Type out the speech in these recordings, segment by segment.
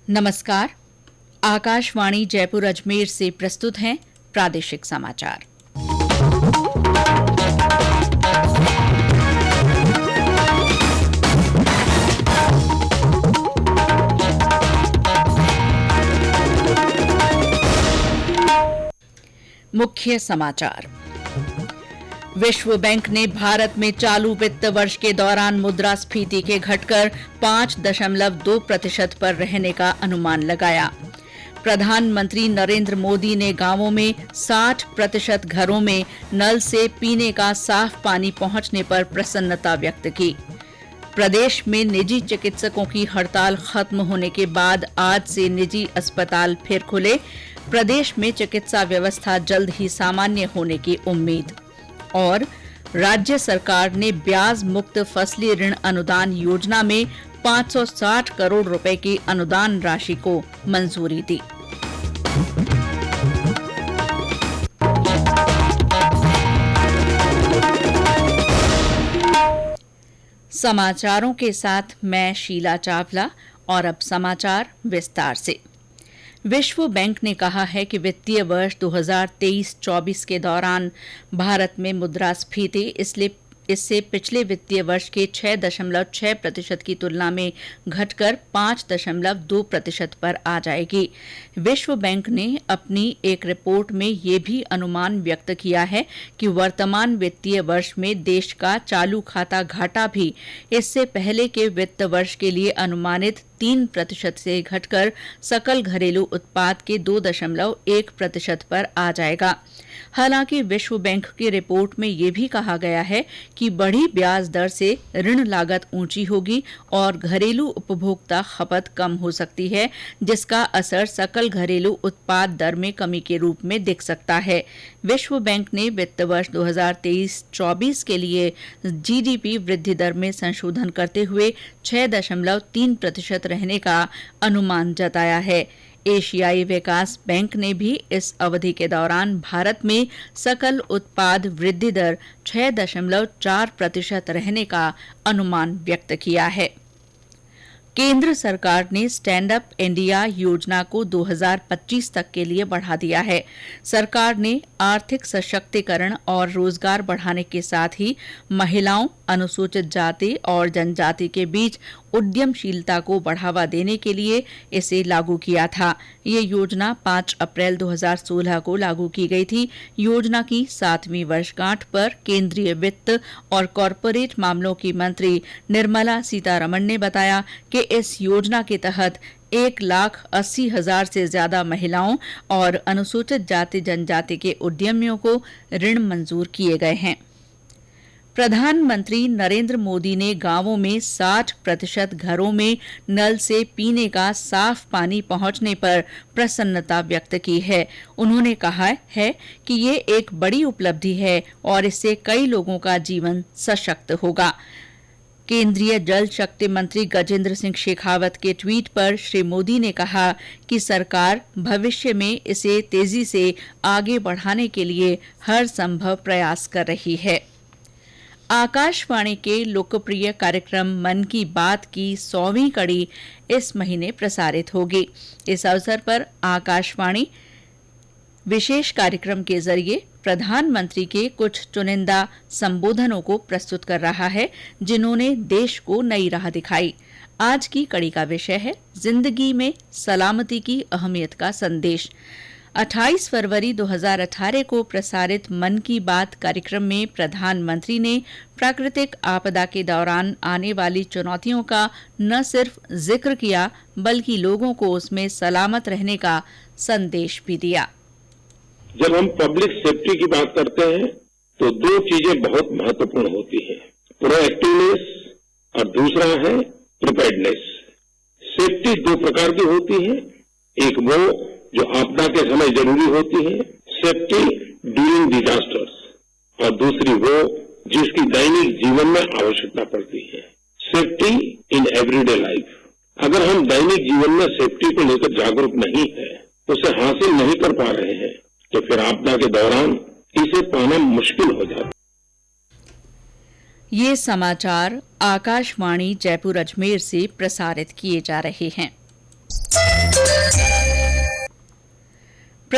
नमस्कार। आकाशवाणी जयपुर अजमेर से प्रस्तुत हैं प्रादेशिक समाचार। मुख्य समाचार। विश्व बैंक ने भारत में चालू वित्त वर्ष के दौरान मुद्रास्फीति के घटकर 5.2% पर रहने का अनुमान लगाया। प्रधानमंत्री नरेंद्र मोदी ने गांवों में 60% घरों में नल से पीने का साफ पानी पहुंचने पर प्रसन्नता व्यक्त की। प्रदेश में निजी चिकित्सकों की हड़ताल खत्म होने के बाद आज से निजी अस्पताल फिर खुले। प्रदेश में चिकित्सा व्यवस्था जल्द ही सामान्य होने की उम्मीद। और राज्य सरकार ने ब्याज मुक्त फसली ऋण अनुदान योजना में 560 करोड़ रुपए की अनुदान राशि को मंजूरी दी। समाचारों के साथ मैं शीला चावला। और अब समाचार विस्तार से। विश्व बैंक ने कहा है कि वित्तीय वर्ष 2023-24 के दौरान भारत में मुद्रास्फीति इससे पिछले वित्तीय वर्ष के 6.6% की तुलना में घटकर 5.2% पर आ जाएगी। विश्व बैंक ने अपनी एक रिपोर्ट में ये भी अनुमान व्यक्त किया है कि वर्तमान वित्तीय वर्ष में देश का चालू खाता घाटा भी इससे पहले के वित्त वर्ष के लिए अनुमानित 3% से घटकर सकल घरेलू उत्पाद के 2.1% पर आ जाएगा। हालांकि विश्व बैंक की रिपोर्ट में यह भी कहा गया है कि बढ़ी ब्याज दर से ऋण लागत ऊंची होगी और घरेलू उपभोक्ता खपत कम हो सकती है, जिसका असर सकल घरेलू उत्पाद दर में कमी के रूप में दिख सकता है। विश्व बैंक ने वित्त वर्ष 2023-24 के लिए जीडीपी वृद्धि दर में संशोधन करते हुए 6.3% रहने का अनुमान जताया है। एशियाई विकास बैंक ने भी इस अवधि के दौरान भारत में सकल उत्पाद वृद्धि दर 6.4% रहने का अनुमान व्यक्त किया है। केंद्र सरकार ने स्टैंड अप इंडिया योजना को 2025 तक के लिए बढ़ा दिया है। सरकार ने आर्थिक सशक्तिकरण और रोजगार बढ़ाने के साथ ही महिलाओं, अनुसूचित जाति और जनजाति के बीच उद्यमशीलता को बढ़ावा देने के लिए इसे लागू किया था। ये योजना 5 अप्रैल 2016 को लागू की गई थी। योजना की 7वीं वर्षगांठ पर केंद्रीय वित्त और कॉरपोरेट मामलों की मंत्री निर्मला सीतारमण ने बताया कि इस योजना के तहत 1,80,000 से ज्यादा महिलाओं और अनुसूचित जाति जनजाति के उद्यमियों को ऋण मंजूर किए गए हैं। प्रधानमंत्री नरेंद्र मोदी ने गांवों में 60% घरों में नल से पीने का साफ पानी पहुंचने पर प्रसन्नता व्यक्त की है। उन्होंने कहा है कि ये एक बड़ी उपलब्धि है और इससे कई लोगों का जीवन सशक्त होगा। केंद्रीय जल शक्ति मंत्री गजेंद्र सिंह शेखावत के ट्वीट पर श्री मोदी ने कहा कि सरकार भविष्य में इसे तेजी से आगे बढ़ाने के लिए हर संभव प्रयास कर रही है। आकाशवाणी के लोकप्रिय कार्यक्रम मन की बात की 100वीं कड़ी इस महीने प्रसारित होगी। इस अवसर पर आकाशवाणी विशेष कार्यक्रम के जरिए प्रधानमंत्री के कुछ चुनिंदा संबोधनों को प्रस्तुत कर रहा है, जिन्होंने देश को नई राह दिखाई। आज की कड़ी का विषय है जिंदगी में सलामती की अहमियत का संदेश। 28 फरवरी 2018 को प्रसारित मन की बात कार्यक्रम में प्रधानमंत्री ने प्राकृतिक आपदा के दौरान आने वाली चुनौतियों का न सिर्फ जिक्र किया, बल्कि लोगों को उसमें सलामत रहने का संदेश भी दिया। जब हम पब्लिक सेफ्टी की बात करते हैं तो दो चीजें बहुत महत्वपूर्ण होती हैं, प्रोएक्टिवनेस और दूसरा है प्रिपेयर्डनेस। सेफ्टी दो प्रकार की होती है, एक वो जो आपदा के समय जरूरी होती है, सेफ्टी ड्यूरिंग डिजास्टर्स, और दूसरी वो जिसकी दैनिक जीवन में आवश्यकता पड़ती है, सेफ्टी इन एवरीडे लाइफ। अगर हम दैनिक जीवन में सेफ्टी को लेकर जागरूक नहीं है, उसे हासिल नहीं कर पा रहे हैं, तो फिर आपदा के दौरान इसे पाना मुश्किल हो जाता है। ये समाचार आकाशवाणी जयपुर अजमेर से प्रसारित किए जा रहे हैं।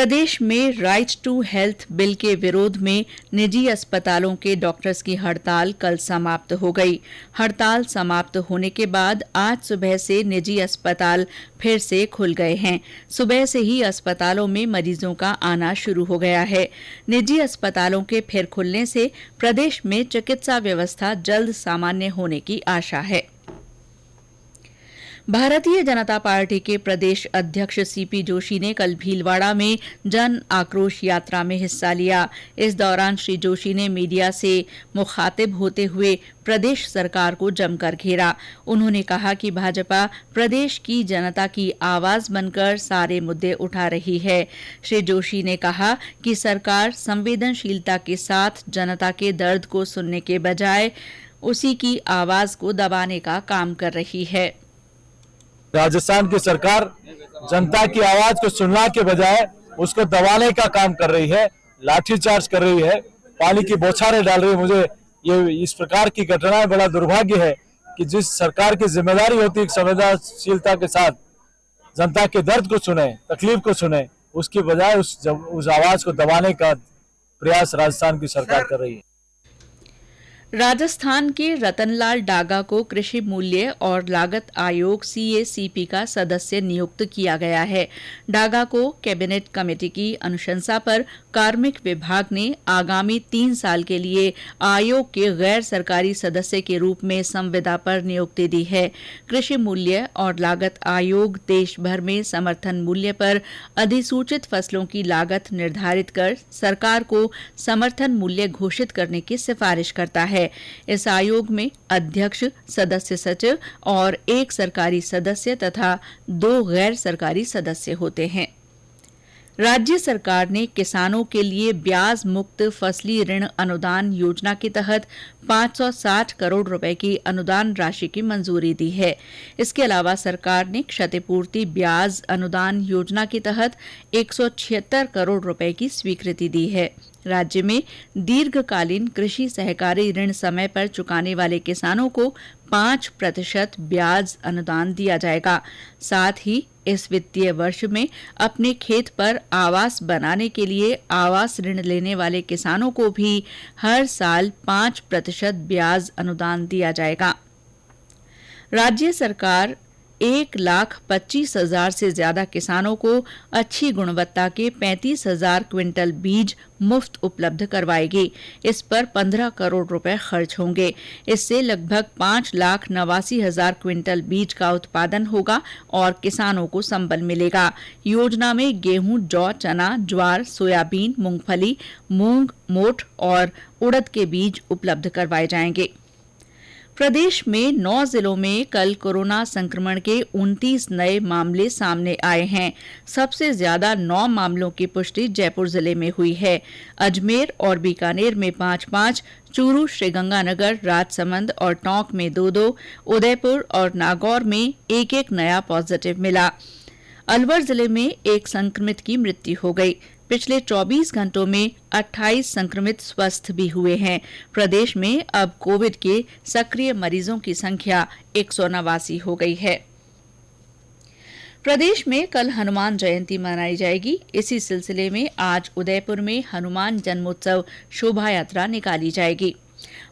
प्रदेश में राइट टू हेल्थ बिल के विरोध में निजी अस्पतालों के डॉक्टर्स की हड़ताल कल समाप्त हो गई। हड़ताल समाप्त होने के बाद आज सुबह से निजी अस्पताल फिर से खुल गए हैं। सुबह से ही अस्पतालों में मरीजों का आना शुरू हो गया है। निजी अस्पतालों के फिर खुलने से प्रदेश में चिकित्सा व्यवस्था जल्द सामान्य होने की आशा है। भारतीय जनता पार्टी के प्रदेश अध्यक्ष सीपी जोशी ने कल भीलवाड़ा में जन आक्रोश यात्रा में हिस्सा लिया। इस दौरान श्री जोशी ने मीडिया से मुखातिब होते हुए प्रदेश सरकार को जमकर घेरा। उन्होंने कहा कि भाजपा प्रदेश की जनता की आवाज बनकर सारे मुद्दे उठा रही है। श्री जोशी ने कहा कि सरकार संवेदनशीलता के साथ जनता के दर्द को सुनने के बजाय उसी की आवाज को दबाने का काम कर रही है। राजस्थान की सरकार जनता की आवाज को सुनने के बजाय उसको दबाने का काम कर रही है, लाठीचार्ज कर रही है, पानी की बौछारें डाल रही है। मुझे ये इस प्रकार की घटनाएं बड़ा दुर्भाग्य है कि जिस सरकार की जिम्मेदारी होती है संवेदनशीलता के साथ जनता के दर्द को सुने, तकलीफ को सुने, उसकी बजाय उस आवाज को दबाने का प्रयास राजस्थान की सरकार कर रही है। राजस्थान के रतनलाल डागा को कृषि मूल्य और लागत आयोग CACP का सदस्य नियुक्त किया गया है। डागा को कैबिनेट कमेटी की अनुशंसा पर कार्मिक विभाग ने आगामी 3 साल के लिए आयोग के गैर सरकारी सदस्य के रूप में संविदा पर नियुक्ति दी है। कृषि मूल्य और लागत आयोग देश भर में समर्थन मूल्य पर अधिसूचित फसलों की लागत निर्धारित कर सरकार को समर्थन मूल्य घोषित करने की सिफारिश करता है। इस आयोग में अध्यक्ष, सदस्य सचिव और 1 सरकारी सदस्य तथा 2 गैर सरकारी सदस्य होते हैं। राज्य सरकार ने किसानों के लिए ब्याज मुक्त फसली ऋण अनुदान योजना के तहत 560 करोड़ रुपए की अनुदान राशि की मंजूरी दी है। इसके अलावा सरकार ने क्षतिपूर्ति ब्याज अनुदान योजना के तहत 176 करोड़ रुपए की स्वीकृति दी है। राज्य में दीर्घकालीन कृषि सहकारी ऋण समय पर चुकाने वाले किसानों को 5% ब्याज अनुदान दिया जाएगा। साथ ही इस वित्तीय वर्ष में अपने खेत पर आवास बनाने के लिए आवास ऋण लेने वाले किसानों को भी हर साल 5% ब्याज अनुदान दिया जाएगा। राज्य सरकार 1,25,000 से ज्यादा किसानों को अच्छी गुणवत्ता के 35,000 क्विंटल बीज मुफ्त उपलब्ध करवाएगी। इस पर 15 करोड़ रुपए खर्च होंगे। इससे लगभग 5,89,000 क्विंटल बीज का उत्पादन होगा और किसानों को संबल मिलेगा। योजना में गेहूं, जौ, चना, ज्वार, सोयाबीन, मूंगफली, मूंग, मोठ और उड़द के बीज उपलब्ध करवाए जाएंगे। प्रदेश में 9 जिलों में कल कोरोना संक्रमण के 29 नए मामले सामने आए हैं। सबसे ज्यादा 9 मामलों की पुष्टि जयपुर जिले में हुई है। अजमेर और बीकानेर में 5-5, चूरू, श्रीगंगानगर, राजसमंद और टोंक में 2-2, उदयपुर और नागौर में 1-1 नया पॉजिटिव मिला। अलवर जिले में 1 संक्रमित की मृत्यु हो गई। पिछले 24 घंटों में 28 संक्रमित स्वस्थ भी हुए हैं। प्रदेश में अब कोविड के सक्रिय मरीजों की संख्या 189 हो गई है। प्रदेश में कल हनुमान जयंती मनाई जाएगी। इसी सिलसिले में आज उदयपुर में हनुमान जन्मोत्सव शोभा यात्रा निकाली जाएगी।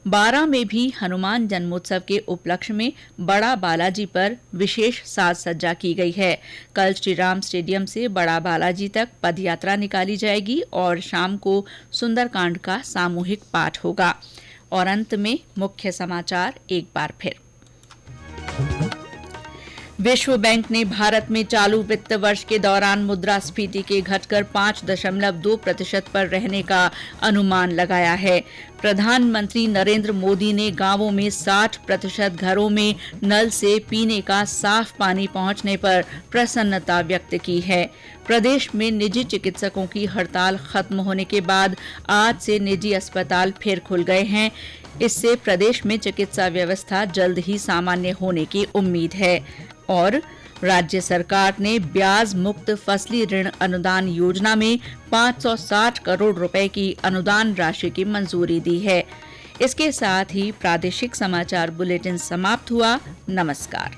12 में भी हनुमान जन्मोत्सव के उपलक्ष्य में बड़ा बालाजी पर विशेष साज सज्जा की गई है। कल श्रीराम स्टेडियम से बड़ा बालाजी तक पदयात्रा निकाली जाएगी और शाम को सुंदरकांड का सामूहिक पाठ होगा। और अंत में मुख्य समाचार एक बार फिर। विश्व बैंक ने भारत में चालू वित्त वर्ष के दौरान मुद्रास्फीति के घटकर 5.2% पर रहने का अनुमान लगाया है। प्रधानमंत्री नरेंद्र मोदी ने गांवों में 60% घरों में नल से पीने का साफ पानी पहुंचने पर प्रसन्नता व्यक्त की है। प्रदेश में निजी चिकित्सकों की हड़ताल खत्म होने के बाद आज से निजी अस्पताल फिर खुल गए हैं। इससे प्रदेश में चिकित्सा व्यवस्था जल्द ही सामान्य होने की उम्मीद है। और राज्य सरकार ने ब्याज मुक्त फसली ऋण अनुदान योजना में 560 करोड़ रुपए की अनुदान राशि की मंजूरी दी है। इसके साथ ही प्रादेशिक समाचार बुलेटिन समाप्त हुआ। नमस्कार।